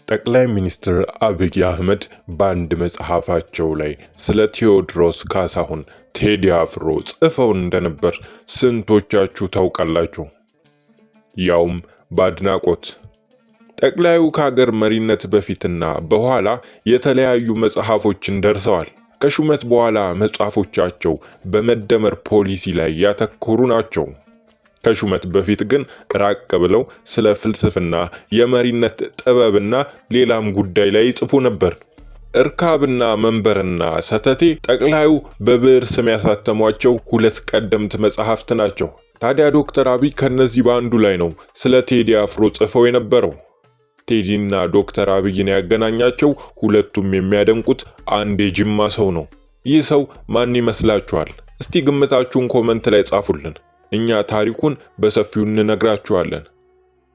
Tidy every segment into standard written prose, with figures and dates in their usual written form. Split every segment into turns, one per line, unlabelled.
ጠቅላይ ሚኒስትር አብይ አህመድ በአንድ መጽሐፋቸው ላይ ስለ ቴዎድሮስ ካሳሁን ቴዲ አፍሮ ጽፈው እንደነበር ስንቶቻችሁ ታውቃላችሁ? ያውም በአድናቆት። ጠቅላዩ ከሀገር መሪነት በፊትና በኋላ የተለያዩ መጽሐፎችን ደርሰዋል። ከሹመት በኋላ መጽሐፎቻቸው በመደመር ፖሊሲ ላይ ያተኮሩ ናቸው። ከሹመት በፊት ግን ራቅ ብለው ስለ ፍልስፍና፣ የመሪነት ጥበብና ሌላም ጉዳይ ላይ ይጽፉ ነበር። እርካብና መንበርና ሰተቴ ጠቅላዩ በብዕር ስም ያሳተሟቸው ሁለት ቀደምት መጽሐፍት ናቸው። ታዲያ ዶክተር አብይ ከነዚህ በአንዱ ላይ ነው ስለ ቴዲ አፍሮ ጽፈው የነበረው። ቴዲና ዶክተር አብይን ያገናኛቸው ሁለቱም የሚያደንቁት አንድ የጅማ ሰው ነው። ይህ ሰው ማን ይመስላችኋል? እስቲ ግምታችሁን ኮመንት ላይ ጻፉልን። እኛ ታሪኩን በሰፊው እንነግራችኋለን።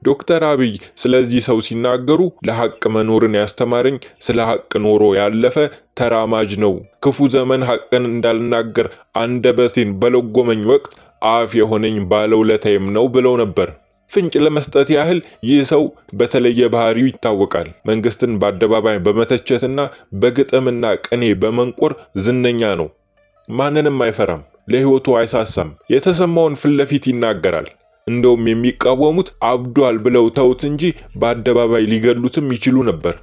ዶክተር አብይ ስለዚህ ሰው ሲናገሩ ለሐቅ መኖርን ያስተማረኝ ስለ ሐቅ ኖሮ ያለፈ ተራማጅ ነው። ክፉ ዘመን ሐቅን እንዳልናገር አንደበቴን በለጎመኝ ወቅት አፍ የሆነኝ ባለውለታዬም ነው ብለው ነበር። ፍንጭ ለመስጠት ያህል ይህ ሰው በተለየ ባህሪው ይታወቃል። መንግስትን በአደባባይ በመተቸትና በግጥምና ቅኔ በመንቆር ዝነኛ ነው። ማንንም አይፈራም። ለህይወቱ አይሳሳም። የተሰማውን ፊት ለፊት ይናገራል። እንደውም የሚቃወሙት አብዷል ብለው ተውት እንጂ በአደባባይ ሊገድሉትም ይችሉ ነበር።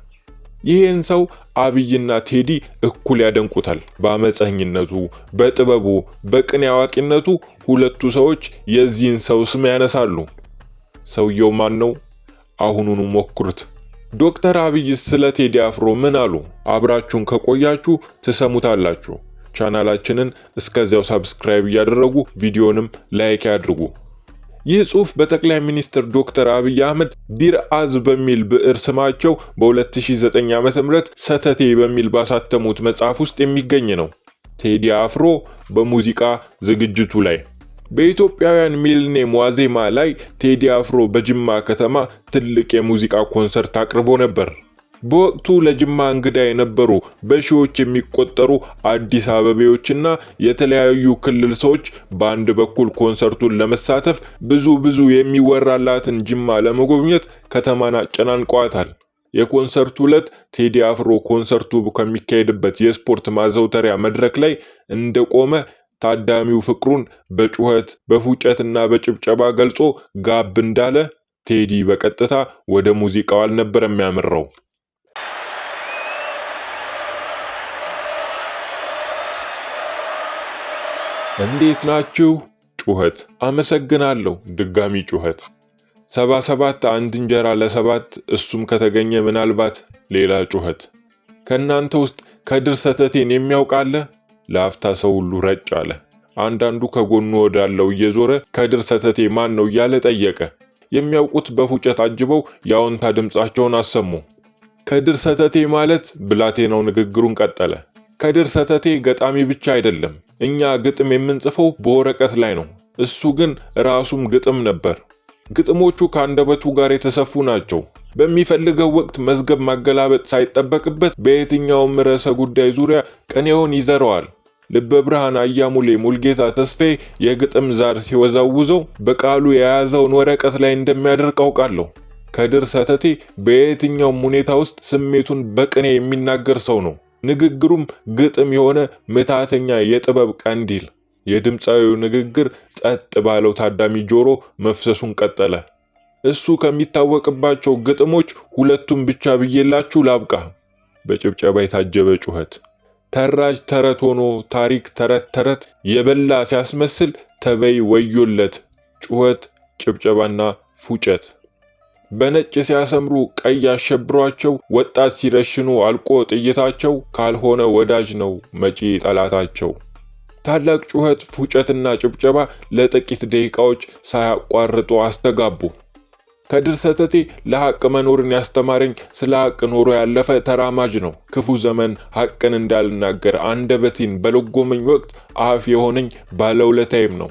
ይህን ሰው አብይና ቴዲ እኩል ያደንቁታል። በአመፀኝነቱ፣ በጥበቡ፣ በቅኔ አዋቂነቱ ሁለቱ ሰዎች የዚህን ሰው ስም ያነሳሉ። ሰውየው ማን ነው? አሁኑኑ ሞክሩት። ዶክተር አብይ ስለ ቴዲ አፍሮ ምን አሉ? አብራችሁን ከቆያችሁ ትሰሙታላችሁ። ቻናላችንን እስከዚያው ሰብስክራይብ እያደረጉ ቪዲዮንም ላይክ ያድርጉ። ይህ ጽሑፍ በጠቅላይ ሚኒስትር ዶክተር አብይ አህመድ ዲርአዝ በሚል ብዕር ስማቸው በ2009 ዓ.ም ሰተቴ በሚል ባሳተሙት መጽሐፍ ውስጥ የሚገኝ ነው። ቴዲ አፍሮ በሙዚቃ ዝግጅቱ ላይ በኢትዮጵያውያን ሚሊኒየም ዋዜማ ላይ ቴዲ አፍሮ በጅማ ከተማ ትልቅ የሙዚቃ ኮንሰርት አቅርቦ ነበር። በወቅቱ ለጅማ እንግዳ የነበሩ በሺዎች የሚቆጠሩ አዲስ አበቤዎችና የተለያዩ ክልል ሰዎች በአንድ በኩል ኮንሰርቱን ለመሳተፍ ብዙ የሚወራላትን ጅማ ለመጎብኘት ከተማን አጨናንቀዋታል። የኮንሰርቱ ዕለት ቴዲ አፍሮ ኮንሰርቱ ከሚካሄድበት የስፖርት ማዘውተሪያ መድረክ ላይ እንደቆመ ታዳሚው ፍቅሩን በጩኸት በፉጨትና በጭብጨባ ገልጾ ጋብ እንዳለ ቴዲ በቀጥታ ወደ ሙዚቃው አልነበረም ያመራው። እንዴት ናችሁ? ጩኸት። አመሰግናለሁ። ድጋሚ ጩኸት። 77 አንድ እንጀራ ለሰባት እሱም ከተገኘ ምናልባት ሌላ ጩኸት። ከናንተ ውስጥ ከድር ሰተቴን የሚያውቃለ? ለአፍታ ሰው ሁሉ ረጭ አለ። አንዳንዱ ከጎኑ ወዳለው እየዞረ ከድር ሰተቴ ማን ነው እያለ ጠየቀ። የሚያውቁት በፉጨት አጅበው የአዎንታ ድምጻቸውን አሰሙ። ከድር ሰተቴ ማለት ብላቴናው ንግግሩን ቀጠለ። ከድር ሰተቴ ገጣሚ ብቻ አይደለም። እኛ ግጥም የምንጽፈው በወረቀት ላይ ነው። እሱ ግን ራሱም ግጥም ነበር። ግጥሞቹ ከአንደበቱ ጋር የተሰፉ ናቸው። በሚፈልገው ወቅት መዝገብ ማገላበጥ ሳይጠበቅበት በየትኛውም ርዕሰ ጉዳይ ዙሪያ ቅኔውን ይዘረዋል። ልበ ብርሃን አያሙሌ ሙልጌታ ተስፋዬ የግጥም ዛር ሲወዛውዘው በቃሉ የያዘውን ወረቀት ላይ እንደሚያደርቅ አውቃለሁ። ከድር ሰተቴ በየትኛውም ሁኔታ ውስጥ ስሜቱን በቅኔ የሚናገር ሰው ነው። ንግግሩም ግጥም የሆነ ምታተኛ የጥበብ ቀንዲል። የድምፃዊው ንግግር ጸጥ ባለው ታዳሚ ጆሮ መፍሰሱን ቀጠለ። እሱ ከሚታወቅባቸው ግጥሞች ሁለቱም ብቻ ብዬላችሁ ላብቃ። በጭብጨባ የታጀበ ጩኸት። ተራጅ ተረት ሆኖ ታሪክ ተረት የበላ ሲያስመስል ተበይ ወዮለት። ጩኸት፣ ጭብጨባና ፉጨት። በነጭ ሲያሰምሩ ቀይ ያሸብሯቸው፣ ወጣት ሲረሽኑ አልቆ ጥይታቸው፣ ካልሆነ ወዳጅ ነው መጪ ጠላታቸው። ታላቅ ጩኸት፣ ፉጨትና ጭብጨባ ለጥቂት ደቂቃዎች ሳያቋርጡ አስተጋቡ። ከድር ሰተቴ ለሐቅ መኖርን ያስተማረኝ ስለ ሐቅ ኖሮ ያለፈ ተራማጅ ነው። ክፉ ዘመን ሐቅን እንዳልናገር አንደበቴን በለጎመኝ ወቅት አፍ የሆነኝ ባለውለታዬም ነው።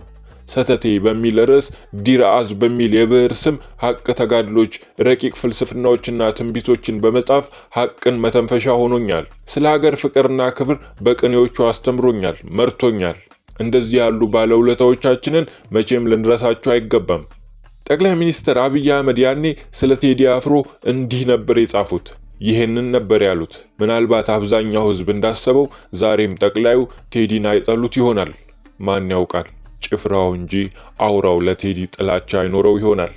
ሰተቴ በሚል ርዕስ ዲርአዝ በሚል የብዕር ስም ሐቅ ተጋድሎች፣ ረቂቅ ፍልስፍናዎችና ትንቢቶችን በመጻፍ ሐቅን መተንፈሻ ሆኖኛል። ስለ ሀገር ፍቅርና ክብር በቅኔዎቹ አስተምሮኛል፣ መርቶኛል። እንደዚህ ያሉ ባለውለታዎቻችንን መቼም ልንረሳቸው አይገባም። ጠቅላይ ሚኒስትር አብይ አህመድ ያኔ ስለ ቴዲ አፍሮ እንዲህ ነበር የጻፉት። ይሄንን ነበር ያሉት። ምናልባት አብዛኛው ህዝብ እንዳሰበው ዛሬም ጠቅላዩ ቴዲን አይጠሉት ይሆናል። ማን ያውቃል? ጭፍራው እንጂ አውራው ለቴዲ ጥላቻ አይኖረው ይሆናል።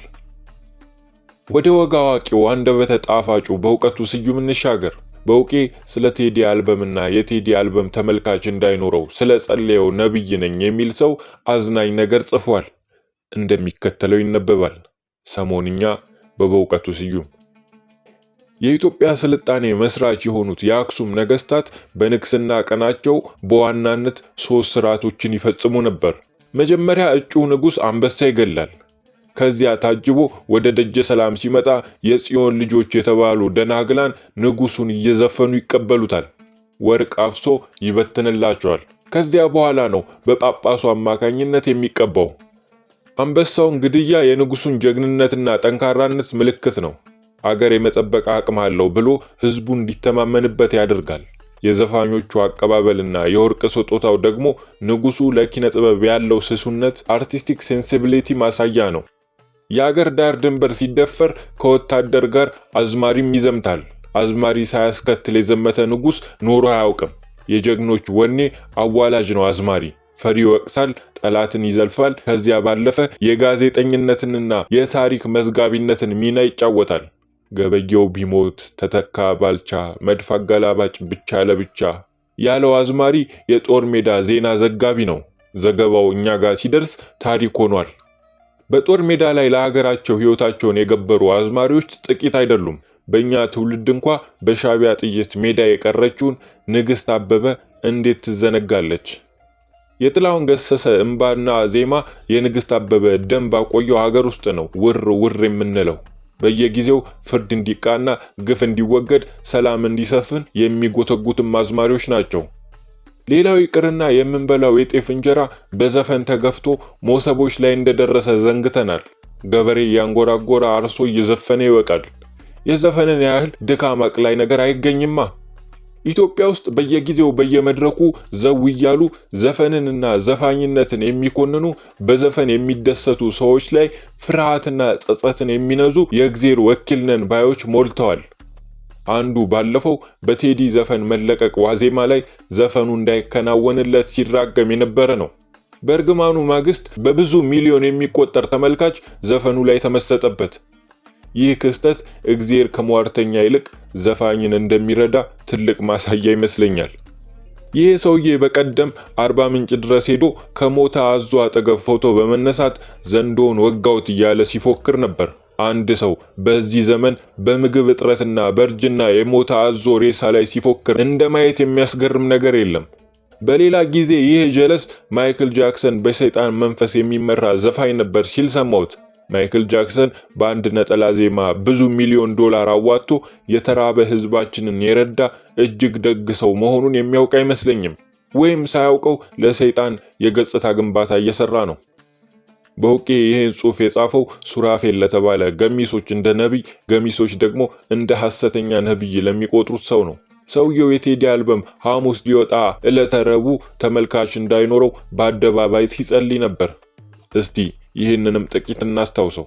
ወደ ወግ አዋቂው አንደበተ ጣፋጩ በእውቀቱ ስዩም እንሻገር። በእውቄ ስለ ቴዲ አልበምና የቴዲ አልበም ተመልካች እንዳይኖረው ስለ ጸለየው ነብይ ነኝ የሚል ሰው አዝናኝ ነገር ጽፏል። እንደሚከተለው ይነበባል። ሰሞንኛ በእውቀቱ ስዩም። የኢትዮጵያ ስልጣኔ መስራች የሆኑት የአክሱም ነገስታት በንግስና ቀናቸው በዋናነት 3 ስርዓቶችን ይፈጽሙ ነበር። መጀመሪያ እጩ ንጉስ አንበሳ ይገላል። ከዚያ ታጅቦ ወደ ደጀ ሰላም ሲመጣ የጽዮን ልጆች የተባሉ ደናግላን ንጉሱን እየዘፈኑ ይቀበሉታል። ወርቅ አፍሶ ይበትንላቸዋል። ከዚያ በኋላ ነው በጳጳሱ አማካኝነት የሚቀባው። አንበሳውን ግድያ የንጉሱን ጀግንነትና ጠንካራነት ምልክት ነው። አገር የመጠበቅ አቅም አለው ብሎ ህዝቡ እንዲተማመንበት ያደርጋል። የዘፋኞቹ አቀባበልና የወርቅ ስጦታው ደግሞ ንጉሱ ለኪነ ጥበብ ያለው ስሱነት አርቲስቲክ ሴንሲቢሊቲ ማሳያ ነው። የአገር ዳር ድንበር ሲደፈር ከወታደር ጋር አዝማሪም ይዘምታል። አዝማሪ ሳያስከትል የዘመተ ንጉስ ኖሮ አያውቅም። የጀግኖች ወኔ አዋላጅ ነው አዝማሪ። ፈሪ ይወቅሳል፣ ጠላትን ይዘልፋል። ከዚያ ባለፈ የጋዜጠኝነትንና የታሪክ መዝጋቢነትን ሚና ይጫወታል። ገበየው ቢሞት ተተካ ባልቻ፣ መድፍ አገላባጭ ብቻ ለብቻ ያለው አዝማሪ የጦር ሜዳ ዜና ዘጋቢ ነው። ዘገባው እኛ ጋር ሲደርስ ታሪክ ሆኗል። በጦር ሜዳ ላይ ለሀገራቸው ህይወታቸውን የገበሩ አዝማሪዎች ጥቂት አይደሉም። በእኛ ትውልድ እንኳ በሻቢያ ጥይት ሜዳ የቀረችውን ንግስት አበበ እንዴት ትዘነጋለች? የጥላሁን ገሰሰ እንባና ዜማ የንግስት አበበ ደም ባቆየው ሀገር ውስጥ ነው ውር ውር የምንለው። በየጊዜው ፍርድ እንዲቃና ግፍ እንዲወገድ ሰላም እንዲሰፍን የሚጎተጉትም አዝማሪዎች ናቸው። ሌላው ይቅርና የምንበላው የጤፍ እንጀራ በዘፈን ተገፍቶ ሞሰቦች ላይ እንደደረሰ ዘንግተናል። ገበሬ ያንጎራጎራ አርሶ እየዘፈነ ይወቃል። የዘፈንን ያህል ድካም አቅላይ ነገር አይገኝማ። ኢትዮጵያ ውስጥ በየጊዜው በየመድረኩ ዘው እያሉ ዘፈንንና ዘፋኝነትን የሚኮንኑ በዘፈን የሚደሰቱ ሰዎች ላይ ፍርሃትና ጸጸትን የሚነዙ የእግዚአብሔር ወኪል ነን ባዮች ሞልተዋል። አንዱ ባለፈው በቴዲ ዘፈን መለቀቅ ዋዜማ ላይ ዘፈኑ እንዳይከናወንለት ሲራገም የነበረ ነው። በእርግማኑ ማግስት በብዙ ሚሊዮን የሚቆጠር ተመልካች ዘፈኑ ላይ ተመሰጠበት። ይህ ክስተት እግዚአብሔር ከሟርተኛ ይልቅ ዘፋኝን እንደሚረዳ ትልቅ ማሳያ ይመስለኛል። ይህ ሰውዬ በቀደም አርባ ምንጭ ድረስ ሄዶ ከሞተ አዞ አጠገብ ፎቶ በመነሳት ዘንዶን ወጋውት እያለ ሲፎክር ነበር። አንድ ሰው በዚህ ዘመን በምግብ እጥረትና በእርጅና የሞተ አዞ ሬሳ ላይ ሲፎክር እንደማየት የሚያስገርም ነገር የለም። በሌላ ጊዜ ይህ ጀለስ ማይክል ጃክሰን በሰይጣን መንፈስ የሚመራ ዘፋኝ ነበር ሲል ሰማሁት። ማይክል ጃክሰን በአንድ ነጠላ ዜማ ብዙ ሚሊዮን ዶላር አዋጥቶ የተራበ ህዝባችንን የረዳ እጅግ ደግ ሰው መሆኑን የሚያውቅ አይመስለኝም። ወይም ሳያውቀው ለሰይጣን የገጽታ ግንባታ እየሰራ ነው። በውቄ ይህን ጽሑፍ የጻፈው ሱራፌል ለተባለ ገሚሶች እንደ ነቢይ፣ ገሚሶች ደግሞ እንደ ሐሰተኛ ነቢይ ለሚቆጥሩት ሰው ነው። ሰውየው የቴዲ አልበም ሐሙስ ሊወጣ ዕለተ ረቡዕ ተመልካች እንዳይኖረው በአደባባይ ሲጸልይ ነበር። እስቲ ይህንንም ጥቂት እናስታውሰው።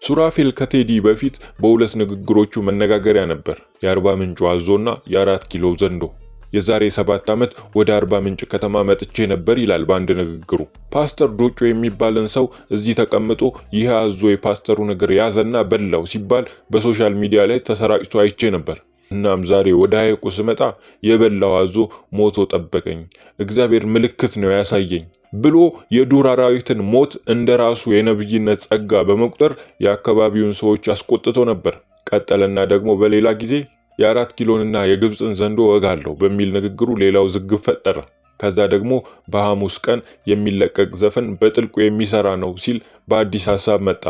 ሱራፌል ከቴዲ በፊት በሁለት ንግግሮቹ መነጋገሪያ ነበር። የአርባ ምንጩ አዞና የአራት ኪሎ ዘንዶ። የዛሬ 7 ዓመት ወደ አርባ ምንጭ ከተማ መጥቼ ነበር ይላል በአንድ ንግግሩ። ፓስተር ዶጮ የሚባልን ሰው እዚህ ተቀምጦ ይህ አዞ የፓስተሩን እግር ያዘና በላው ሲባል በሶሻል ሚዲያ ላይ ተሰራጭቶ አይቼ ነበር። እናም ዛሬ ወደ ሐይቁ ስመጣ የበላው አዞ ሞቶ ጠበቀኝ፣ እግዚአብሔር ምልክት ነው ያሳየኝ ብሎ የዱር አራዊትን ሞት እንደራሱ የነብይነት ጸጋ በመቁጠር የአካባቢውን ሰዎች አስቆጥቶ ነበር። ቀጠለና ደግሞ በሌላ ጊዜ የአራት ኪሎንና የግብፅን ዘንዶ ወጋለሁ በሚል ንግግሩ ሌላው ዝግብ ፈጠረ። ከዛ ደግሞ በሐሙስ ቀን የሚለቀቅ ዘፈን በጥልቁ የሚሰራ ነው ሲል በአዲስ ሐሳብ መጣ።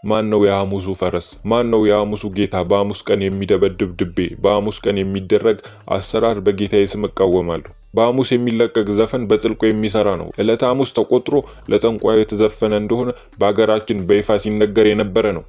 ማን ነው የሐሙሱ ፈረስ? ማን ነው የሐሙሱ ጌታ? በሐሙስ ቀን የሚደበድብ ድቤ፣ በሐሙስ ቀን የሚደረግ አሰራር በጌታዬ ስም እቃወማለሁ። በሐሙስ የሚለቀቅ ዘፈን በጥልቁ የሚሰራ ነው። ዕለተ ሐሙስ ተቆጥሮ ለጠንቋዩ የተዘፈነ እንደሆነ በአገራችን በይፋ ሲነገር የነበረ ነው።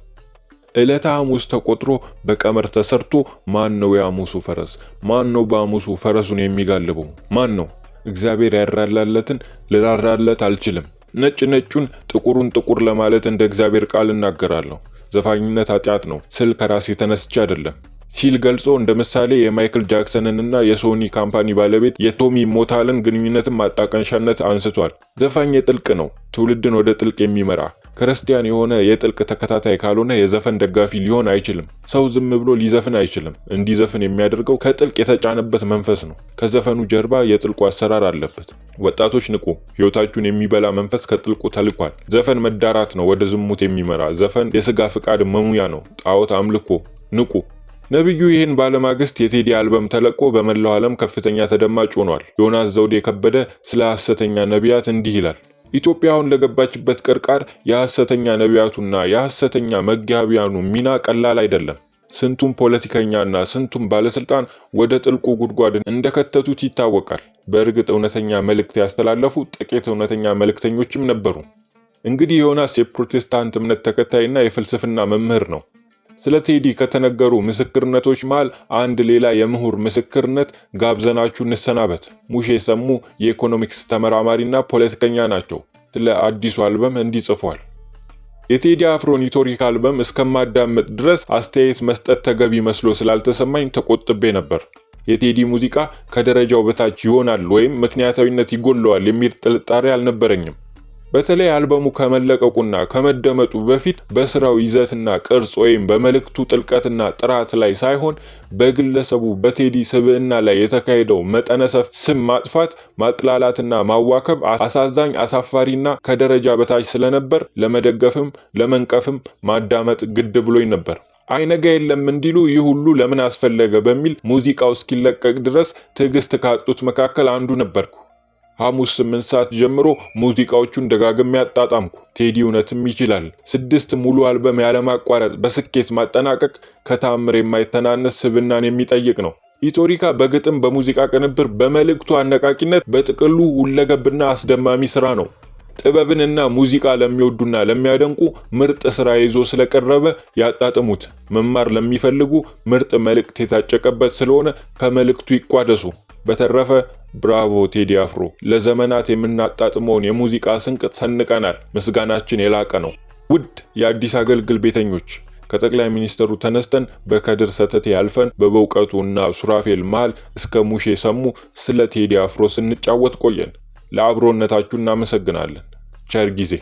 ዕለተ ሐሙስ ተቆጥሮ በቀመር ተሰርቶ ማን ነው የሐሙሱ ፈረስ? ማን ነው በሐሙሱ ፈረሱን የሚጋልበው? ማን ነው? እግዚአብሔር ያራላለትን ልራራለት አልችልም። ነጭ ነጩን ጥቁሩን ጥቁር ለማለት እንደ እግዚአብሔር ቃል እናገራለሁ። ዘፋኝነት ኃጢአት ነው ስል ከራሴ ተነስቼ አይደለም። ሲል ገልጾ እንደ ምሳሌ የማይክል ጃክሰንንና የሶኒ ካምፓኒ ባለቤት የቶሚ ሞታልን ግንኙነትን ማጣቀሻነት አንስቷል። ዘፋኝ የጥልቅ ነው፣ ትውልድን ወደ ጥልቅ የሚመራ ክርስቲያን የሆነ የጥልቅ ተከታታይ ካልሆነ የዘፈን ደጋፊ ሊሆን አይችልም። ሰው ዝም ብሎ ሊዘፍን አይችልም። እንዲዘፍን የሚያደርገው ከጥልቅ የተጫነበት መንፈስ ነው። ከዘፈኑ ጀርባ የጥልቁ አሰራር አለበት። ወጣቶች ንቁ! ሕይወታችሁን የሚበላ መንፈስ ከጥልቁ ተልኳል። ዘፈን መዳራት ነው ወደ ዝሙት የሚመራ። ዘፈን የስጋ ፍቃድ መሙያ ነው፣ ጣዖት አምልኮ። ንቁ! ነብዩ ይህን ባለማግስት የቴዲ አልበም ተለቆ በመላው ዓለም ከፍተኛ ተደማጭ ሆኗል። ዮናስ ዘውዴ ከበደ ስለ ሐሰተኛ ነቢያት እንዲህ ይላል። ኢትዮጵያ አሁን ለገባችበት ቅርቃር የሐሰተኛ ነቢያቱና የሐሰተኛ መጋቢያኑ ሚና ቀላል አይደለም። ስንቱም ፖለቲከኛና ስንቱም ባለስልጣን ወደ ጥልቁ ጉድጓድ እንደከተቱት ይታወቃል። በእርግጥ እውነተኛ መልእክት ያስተላለፉ ጥቂት እውነተኛ መልእክተኞችም ነበሩ። እንግዲህ ዮናስ የፕሮቴስታንት እምነት ተከታይና የፍልስፍና መምህር ነው። ስለ ቴዲ ከተነገሩ ምስክርነቶች መሃል አንድ ሌላ የምሁር ምስክርነት ጋብዘናችሁ እንሰናበት። ሙሼ ሰሙ የኢኮኖሚክስ ተመራማሪና ፖለቲከኛ ናቸው። ስለ አዲሱ አልበም እንዲህ ጽፏል። የቴዲ አፍሮን ሂስቶሪክ አልበም እስከማዳመጥ ድረስ አስተያየት መስጠት ተገቢ መስሎ ስላልተሰማኝ ተቆጥቤ ነበር። የቴዲ ሙዚቃ ከደረጃው በታች ይሆናል ወይም ምክንያታዊነት ይጎለዋል የሚል ጥርጣሬ አልነበረኝም። በተለይ አልበሙ ከመለቀቁና ከመደመጡ በፊት በስራው ይዘትና ቅርጽ ወይም በመልእክቱ ጥልቀትና ጥራት ላይ ሳይሆን በግለሰቡ በቴዲ ስብዕና ላይ የተካሄደው መጠነ ሰፊ ስም ማጥፋት፣ ማጥላላትና ማዋከብ አሳዛኝ፣ አሳፋሪና ከደረጃ በታች ስለነበር ለመደገፍም ለመንቀፍም ማዳመጥ ግድ ብሎኝ ነበር። አይነጋ የለም እንዲሉ ይህ ሁሉ ለምን አስፈለገ በሚል ሙዚቃው እስኪለቀቅ ድረስ ትዕግስት ካጡት መካከል አንዱ ነበርኩ። ሐሙስ 8 ሰዓት ጀምሮ ሙዚቃዎቹን ደጋግሜ አጣጣምኩ። ቴዲ እውነትም ይችላል። 6 ሙሉ አልበም ያለማቋረጥ በስኬት ማጠናቀቅ ከተአምር የማይተናነስ ስብዕናን የሚጠይቅ ነው። ኢትዮሪካ በግጥም በሙዚቃ ቅንብር በመልእክቱ አነቃቂነት በጥቅሉ ሁለገብና አስደማሚ ስራ ነው። ጥበብንና ሙዚቃ ለሚወዱና ለሚያደንቁ ምርጥ ስራ ይዞ ስለቀረበ ያጣጥሙት። መማር ለሚፈልጉ ምርጥ መልእክት የታጨቀበት ስለሆነ ከመልእክቱ ይቋደሱ። በተረፈ ብራቮ ቴዲ አፍሮ! ለዘመናት የምናጣጥመውን የሙዚቃ ስንቅ ሰንቀናል። ምስጋናችን የላቀ ነው። ውድ የአዲስ አገልግል ቤተኞች ከጠቅላይ ሚኒስትሩ ተነስተን በከድር ሰተቴ ያልፈን በበውቀቱ እና ሱራፌል መሃል እስከ ሙሼ ሰሙ ስለ ቴዲ አፍሮ ስንጫወት ቆየን። ለአብሮነታችሁ እናመሰግናለን። ቸር ጊዜ